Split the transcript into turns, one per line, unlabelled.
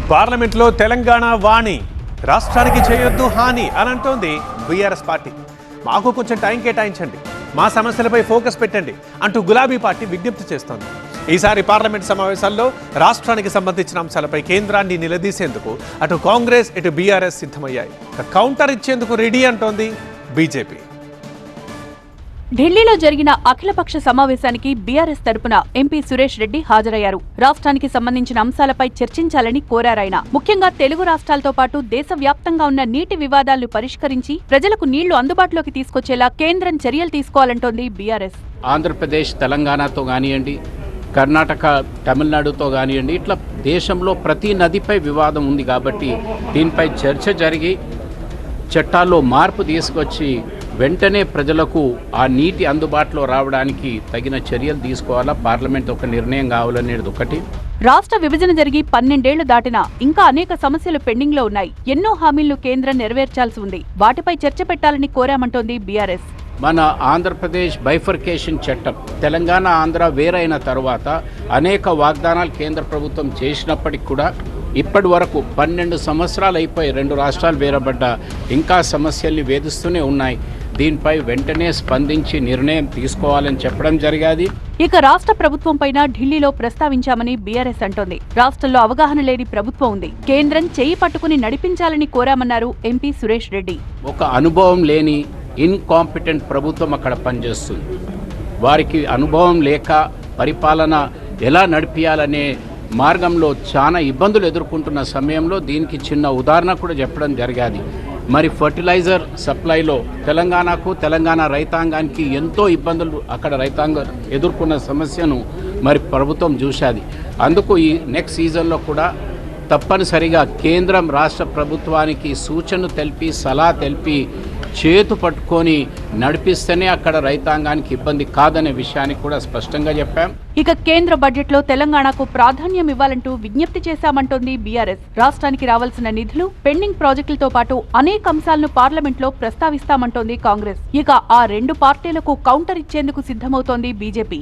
పార్లమెంట్లో తెలంగాణ వాణి రాష్ట్రానికి చేయొద్దు హాని అని అంటోంది బీఆర్ఎస్ పార్టీ. మాకు కొంచెం టైం కేటాయించండి, మా సమస్యలపై ఫోకస్ పెట్టండి అంటూ గులాబీ పార్టీ విజ్ఞప్తి చేస్తోంది. ఈసారి పార్లమెంట్ సమావేశాల్లో రాష్ట్రానికి సంబంధించిన అంశాలపై కేంద్రాన్ని నిలదీసేందుకు అటు కాంగ్రెస్ ఇటు బీఆర్ఎస్ సిద్ధమయ్యాయి. కౌంటర్ ఇచ్చేందుకు రెడీ అంటోంది బీజేపీ.
ఢిల్లీలో జరిగిన అఖిలపక్ష సమావేశానికి బీఆర్ఎస్ తరపున ఎంపీ సురేష్ రెడ్డి హాజరయ్యారు. రాష్ట్రానికి సంబంధించిన అంశాలపై చర్చించాలని కోరారాయన. ముఖ్యంగా తెలుగు రాష్ట్రాలతో పాటు దేశవ్యాప్తంగా ఉన్న నీటి వివాదాలను పరిష్కరించి ప్రజలకు నీళ్లు అందుబాటులోకి తీసుకొచ్చేలా కేంద్రం చర్యలు తీసుకోవాలంటోంది బీఆర్ఎస్.
ఆంధ్రప్రదేశ్ తెలంగాణతో కానివ్వండి, కర్ణాటక తమిళనాడుతో కానివ్వండి, ఇట్లా దేశంలో ప్రతి నదిపై వివాదం ఉంది కాబట్టి దీనిపై చర్చ జరిగి చట్టాల్లో మార్పు తీసుకొచ్చి వెంటనే ప్రజలకు ఆ నీటి అందుబాటులో రావడానికి తగిన చర్యలు తీసుకోవాలా. పార్లమెంట్ ఒక నిర్ణయం కావాలనేది ఒకటి.
రాష్ట్ర విభజన జరిగి 12 ఏళ్లు దాటినా ఇంకా అనేక సమస్యలు పెండింగ్ లో ఉన్నాయి. ఎన్నో హామీలను కేంద్రం నెరవేర్చాల్సి ఉంది. వాటిపై చర్చ పెట్టాలని కోరామంటోంది బీఆర్ఎస్.
మన ఆంధ్రప్రదేశ్ బైఫర్కేషన్ చట్టం తెలంగాణ ఆంధ్ర వేరైన తర్వాత అనేక వాగ్దానాలు కేంద్ర ప్రభుత్వం చేసినప్పటికి కూడా ఇప్పటి వరకు 12 సంవత్సరాలు అయిపోయి 2 రాష్ట్రాలు వేరబడ్డా ఇంకా సమస్యల్ని వేధిస్తూనే ఉన్నాయి. దీనిపై వెంటనే స్పందించి నిర్ణయం తీసుకోవాలని చెప్పడం జరిగాది.
ఇక రాష్ట్ర ప్రభుత్వం పైన ఢిల్లీలో ప్రస్తావించామని బీఆర్ఎస్ అంటోంది. రాష్ట్రంలో అవగాహన లేని ప్రభుత్వం ఉంది, కేంద్రం చేయి పట్టుకుని నడిపించాలని కోరామన్నారు ఎంపీ సురేష్ రెడ్డి.
ఒక అనుభవం లేని ఇన్కాంపిటెంట్ ప్రభుత్వం అక్కడ పనిచేస్తుంది. వారికి అనుభవం లేక పరిపాలన ఎలా నడిపించాలనే మార్గంలో చాలా ఇబ్బందులు ఎదుర్కొంటున్న సమయంలో దీనికి చిన్న ఉదాహరణ కూడా చెప్పడం జరిగాది. మరి ఫర్టిలైజర్ సప్లైలో తెలంగాణ రైతాంగానికి ఎంతో ఇబ్బందులు అక్కడ రైతాంగం ఎదుర్కొన్న సమస్యను మరి ప్రభుత్వం చూశాది. అందుకు ఈ నెక్స్ట్ సీజన్లో కూడా తప్పనిసరిగా కేంద్రం రాష్ట్ర ప్రభుత్వానికి సూచనలు తెలిపి సలహా తెలిపి చేతు పట్టుకొని నడిపిస్తేనే అక్కడ రైతాంగానికి ఇబ్బంది కాదనే విషయాన్ని కూడా స్పష్టంగా చెప్పాం.
ఇక కేంద్ర బడ్జెట్లో తెలంగాణకు ప్రాధాన్యం ఇవ్వాలంటూ విజ్ఞప్తి చేశామంటోంది బీఆర్ఎస్. రాష్ట్రానికి రావాల్సిన నిధులు, పెండింగ్ ప్రాజెక్టులతో పాటు అనేక అంశాలను పార్లమెంట్లో ప్రస్తావిస్తామంటోంది కాంగ్రెస్. ఇక ఆ 2 పార్టీలకు కౌంటర్ ఇచ్చేందుకు సిద్ధమవుతోంది బీజేపీ.